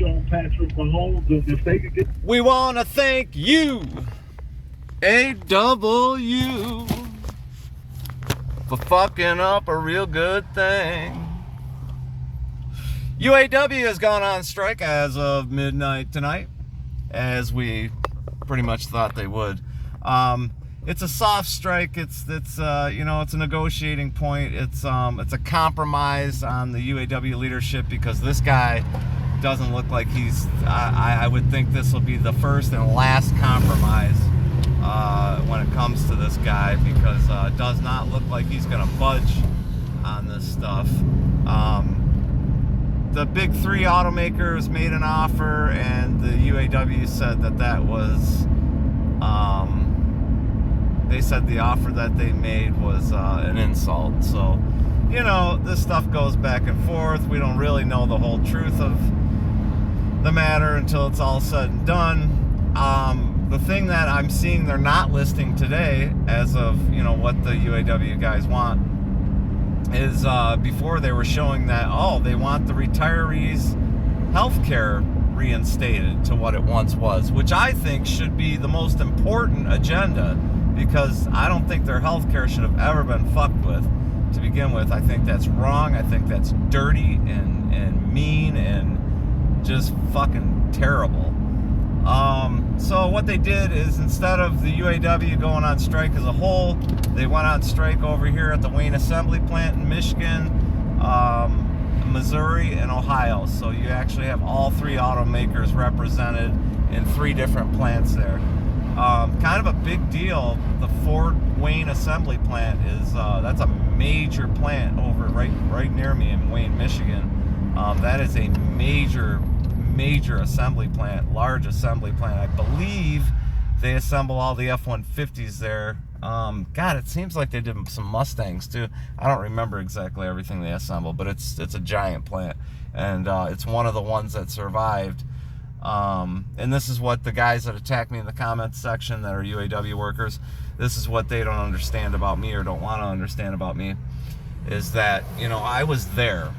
on Patrick Mahomes, and if they could get... We want to thank you, AW, for fucking up a real good thing. UAW has gone on strike as of midnight tonight, as we pretty much thought they would. It's a soft strike. It's you know, it's a negotiating point. It's a compromise on the UAW leadership, because this guy doesn't look like he's. I would think this will be the first and last compromise when it comes to this guy, because it does not look like he's going to budge on this stuff. The big three automakers made an offer, and the UAW said that was. They said the offer that they made was an insult. So, you know, this stuff goes back and forth. We don't really know the whole truth of the matter until it's all said and done. The thing that I'm seeing they're not listing today, as of, you know, what the UAW guys want, is before they were showing that, oh, they want the retirees' health care reinstated to what it once was, which I think should be the most important agenda, because I don't think their health care should have ever been fucked with to begin with. I think that's wrong. I think that's dirty and mean and just fucking terrible. So what they did is, instead of the UAW going on strike as a whole, they went on strike over here at the Wayne Assembly Plant in Michigan, Missouri, and Ohio. So you actually have all three automakers represented in three different plants there. Kind of a big deal. The Ford Wayne Assembly Plant is that's a major plant over right near me in Wayne, Michigan. That is a major assembly plant, large assembly plant. I believe they assemble all the F-150s there. God, it seems like they did some Mustangs too. I don't remember exactly everything they assembled, but it's a giant plant, and it's one of the ones that survived. And this is what the guys that attack me in the comments section that are UAW workers, this is what they don't understand about me, or don't want to understand about me, is that, you know, I was there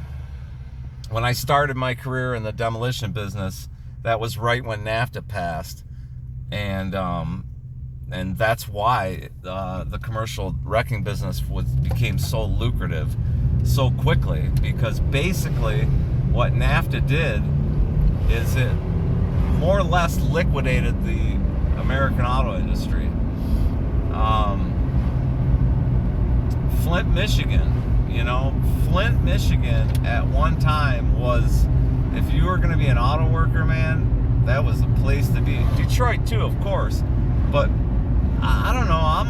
when I started my career in the demolition business. That was right when NAFTA passed, and that's why the commercial wrecking business became so lucrative so quickly, because basically what NAFTA did is it more or less liquidated the American auto industry. Flint, Michigan, you know, Flint, Michigan at one time was, if you were going to be an auto worker, man, that was the place to be. Detroit too, of course, but I don't know. I'm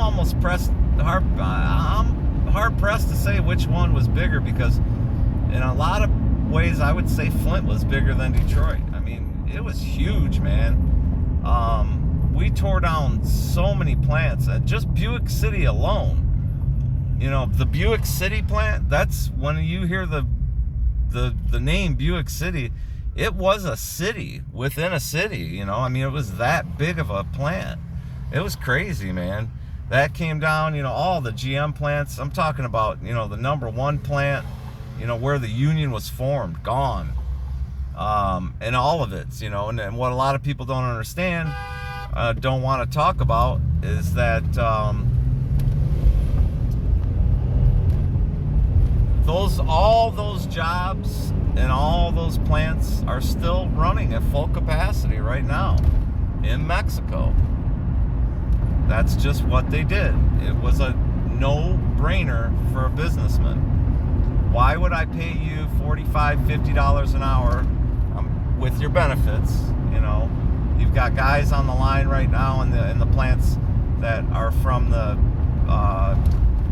hard pressed to say which one was bigger, because in a lot of ways I would say Flint was bigger than Detroit. I mean, it was huge, man. We tore down so many plants. Just Buick City alone. You know, the Buick City plant, that's when you hear the name Buick City, it was a city within a city, you know. I mean, it was that big of a plant. It was crazy, man. That came down, you know, all the GM plants. I'm talking about, you know, the #1 plant, you know, where the union was formed, gone. And all of it, you know, and what a lot of people don't understand, don't want to talk about, is that all those jobs and all those plants are still running at full capacity right now in Mexico. That's just what they did. It was a no-brainer for a businessman. Why would I pay you $45, $50 an hour with your benefits? You know, you've got guys on the line right now in the plants that are from the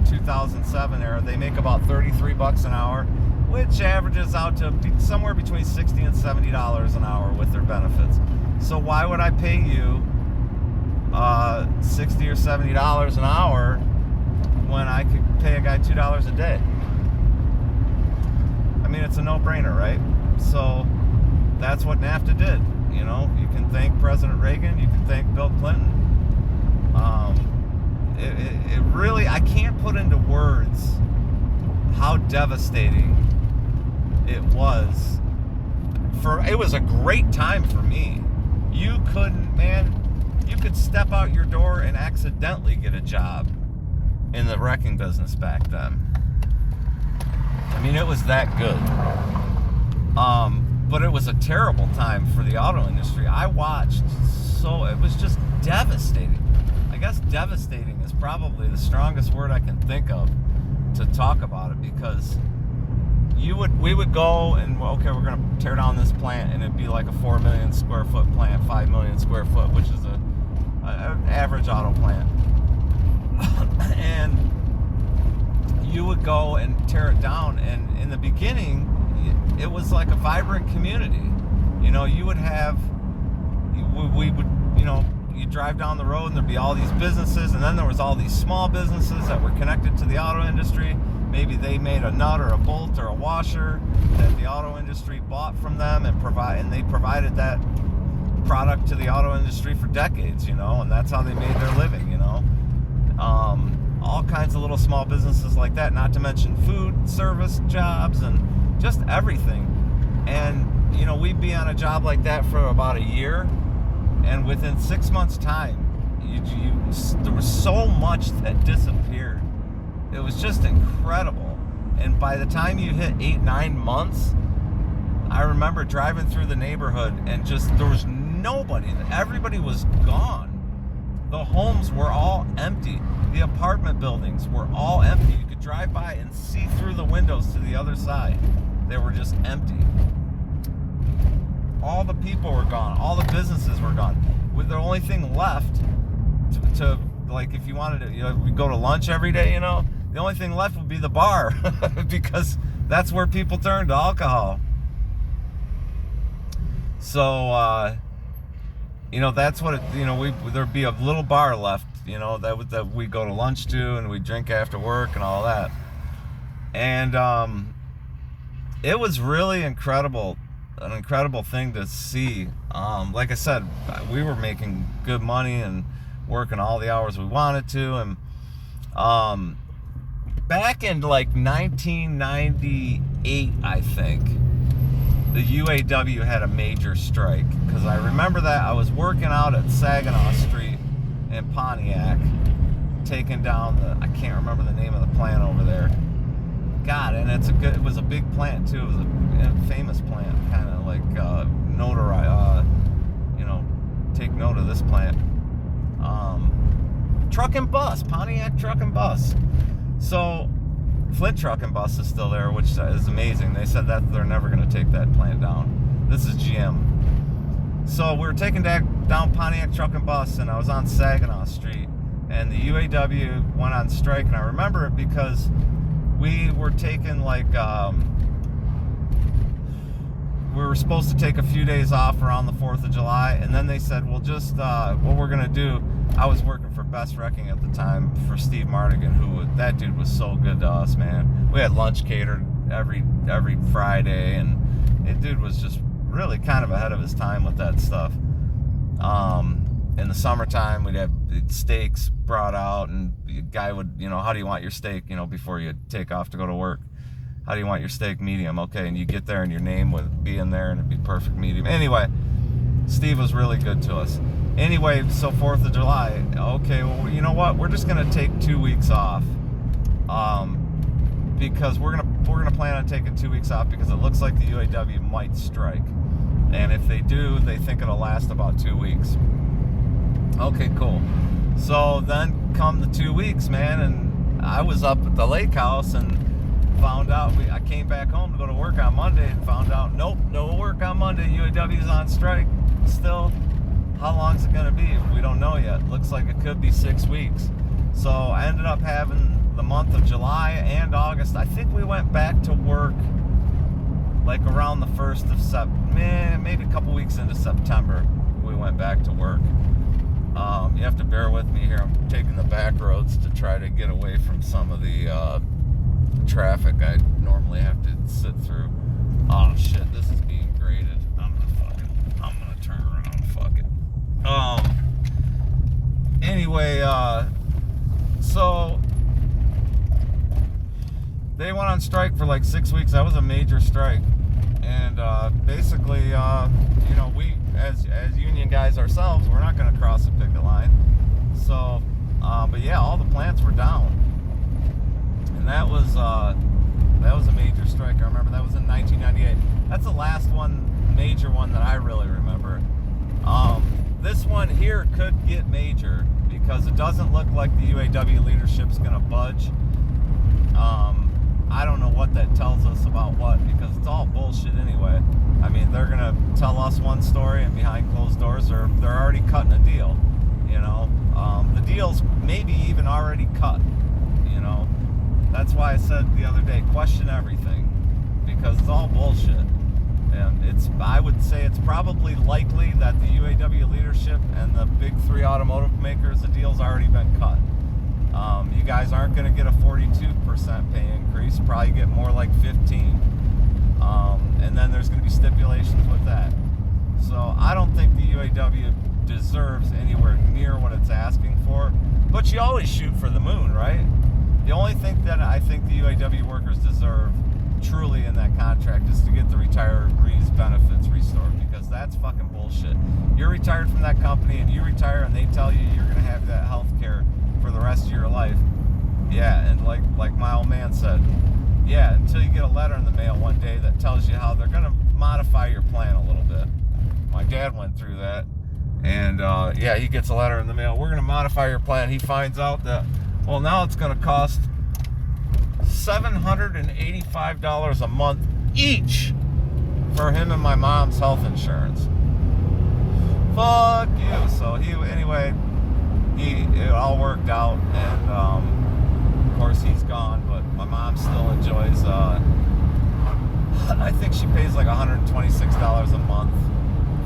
2007 era. They make about $33 an hour, which averages out to somewhere between $60 and $70 an hour with their benefits. So why would I pay you $60 or $70 an hour when I could pay a guy $2 a day? I mean, it's a no-brainer, right? So that's what NAFTA did. You know, you can thank President Reagan, you can thank Bill Clinton. It really, I can't put into words how devastating it was it was a great time for me. You could step out your door and accidentally get a job in the wrecking business back then. I mean, it was that good. But it was a terrible time for the auto industry. I watched, so it was just devastating. I guess devastating is probably the strongest word I can think of to talk about it, because we would go and, okay, we're going to tear down this plant, and it'd be like a 4 million square foot plant, 5 million square foot, which is an average auto plant. And you would go and tear it down, and in the beginning, it was like a vibrant community. You know, you would have, we would, you know, you drive down the road and there'd be all these businesses, and then there was all these small businesses that were connected to the auto industry. Maybe they made a nut or a bolt or a washer that the auto industry bought from them, and they provided that product to the auto industry for decades, you know, and that's how they made their living, you know. All kinds of little small businesses like that, not to mention food service jobs and just everything. And, you know, we'd be on a job like that for about a year, and within 6 months' time, there was so much that disappeared. It was just incredible. And by the time you hit 8-9 months, I remember driving through the neighborhood and just, there was nobody. Everybody was gone. The homes were all empty. The apartment buildings were all empty. You could drive by and see through the windows to the other side. They were just empty. All the people were gone. All the businesses were gone. With the only thing left to like, if you wanted to, you know, we go to lunch every day, you know, the only thing left would be the bar because that's where people turn to alcohol. So, you know, that's what it, you know, there'd be a little bar left, you know, that we go to lunch to, and we drink after work and all that. And it was really incredible, an incredible thing to see. Like I said, we were making good money and working all the hours we wanted to. And back in like 1998, I think, the UAW had a major strike, because I remember that I was working out at Saginaw Street in Pontiac, taking down I can't remember the name of the plant over there. God, and it was a big plant too. It was a famous plant, kind of like you know, take note of this plant. Truck and Bus, Pontiac Truck and Bus. So Flint Truck and Bus is still there, which is amazing. They said that they're never going to take that plant down. This is GM. So we were taking down Pontiac Truck and Bus, and I was on Saginaw Street, and the UAW went on strike. And I remember it because we were taking like, we were supposed to take a few days off around the 4th of July, and then they said, well, just what we're going to do, I was working for Best Wrecking at the time for Steve Mardigan, that dude was so good to us, man. We had lunch catered every Friday, and the dude was just really kind of ahead of his time with that stuff. In the summertime, we'd have steaks brought out, and the guy would, you know, how do you want your steak, you know, before you take off to go to work? How do you want your steak? Medium. Okay, and you get there and your name would be in there and it'd be perfect medium. Anyway, Steve was really good to us. Anyway, so 4th of July, okay, well, you know what? We're just gonna take 2 weeks off, because we're gonna plan on taking 2 weeks off, because it looks like the UAW might strike, and if they do, they think it'll last about 2 weeks. Okay, cool. So then come the 2 weeks, man, and I was up at the lake house and found out, I came back home to go to work on Monday and found out, nope, no work on Monday. UAW's on strike still. How long is it going to be? We don't know yet. Looks like it could be 6 weeks. So I ended up having the month of July and August. I think we went back to work like around the 1st of September, maybe a couple weeks into September, we went back to work. You have to bear with me here. I'm taking the back roads to try to get away from some of the traffic I normally have to sit through. Oh shit, this is being graded. I'm gonna turn around, fuck it. Anyway, so they went on strike for like 6 weeks. That was a major strike. And basically, you know, we as union guys ourselves, we're not going to cross the picket line. So, but yeah, all the plants were down, and that was a major strike. I remember that was in 1998. That's the last major one that I really remember. This one here could get major because it doesn't look like the UAW leadership's going to budge. I don't know what that tells us about what, because it's all bullshit anyway. I mean, they're going to tell us one story, and behind closed doors, they're already cutting a deal. You know, the deal's maybe even already cut. You know, that's why I said the other day, question everything, because it's all bullshit. And I would say it's probably likely that the UAW leadership and the big three automotive makers, the deal's already been cut. You guys aren't going to get a 42% pay increase, probably get more like 15. And then there's going to be stipulations with that. So I don't think the UAW deserves anywhere near what it's asking for, but you always shoot for the moon, right? The only thing that I think the UAW workers deserve truly in that contract is to get the retirees benefits restored, because that's fucking bullshit. You're retired from that company and you retire and they tell you you're going to have that health care for the rest of your life. Yeah, and like my old man said, yeah, until you get a letter in the mail one day that tells you how they're going to modify your plan a little bit. My dad went through that, and yeah, he gets a letter in the mail, we're going to modify your plan. He finds out that, well, now it's going to cost $785 a month each for him and my mom's health insurance. Fuck you. So it all worked out, and of course he's gone, but my mom still enjoys, I think she pays like $126 a month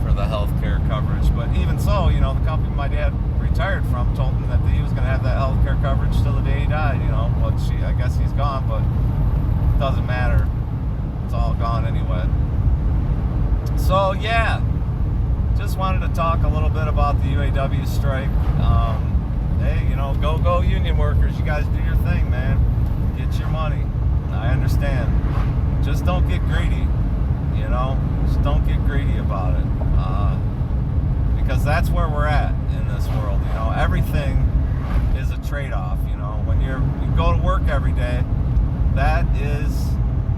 for the health care coverage. But even so, you know, the company my dad retired from told him that he was going to have that health care coverage till the day he died, you know. But I guess he's gone, but it doesn't matter. It's all gone anyway. So yeah, just wanted to talk a little bit about the UAW strike. Hey, you know, go union workers. You guys do your thing, man. Get your money. I understand. Just don't get greedy, you know. Just don't get greedy about it. Because that's where we're at in this world, you know. Everything is a trade-off, you know. When you go to work every day, that is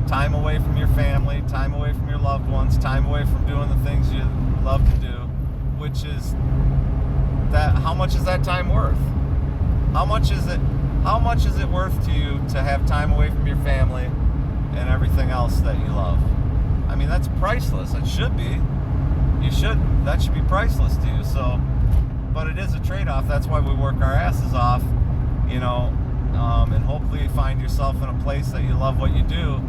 time away from your family, time away from your loved ones, time away from doing the things you love to do, which is that, how much is that time worth? How much is it worth to you to have time away from your family and everything else that you love? I mean, that's priceless. It should be. That should be priceless to you. So, but it is a trade-off. That's why we work our asses off, you know, and hopefully you find yourself in a place that you love what you do,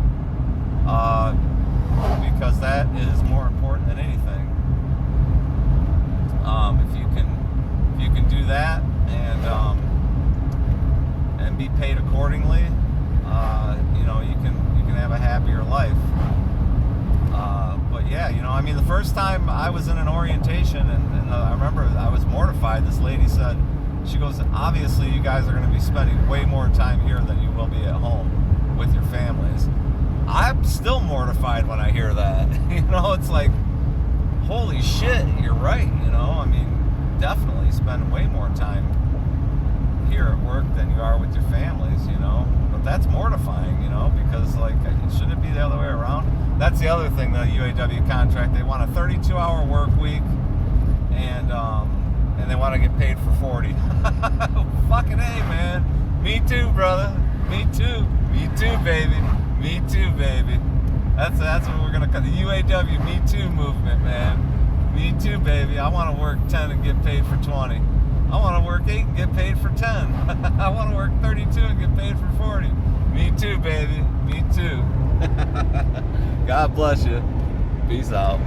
because that is more important than anything. If you can do that and be paid accordingly, you know, you can have a happier life. But yeah, you know, I mean, the first time I was in an orientation, and I remember I was mortified. This lady said, she goes, obviously you guys are going to be spending way more time here than you will be at home with your families. I'm still mortified when I hear that. You know, it's like, holy shit, you're right. You know, I mean, definitely spend way more time here at work than you are with your families, you know. But that's mortifying, you know, because like, shouldn't it be the other way around? That's the other thing, the UAW contract. They want a 32-hour work week, and they want to get paid for 40. Fucking A, man. Me too, brother. Me too. Me too, baby. Me too, baby. That's what we're gonna call the UAW Me Too movement, man. Me too, baby. I want to work 10 and get paid for 20. I want to work 8 and get paid for 10. I want to work 32 and get paid for 40. Me too, baby. Me too. God bless you. Peace out.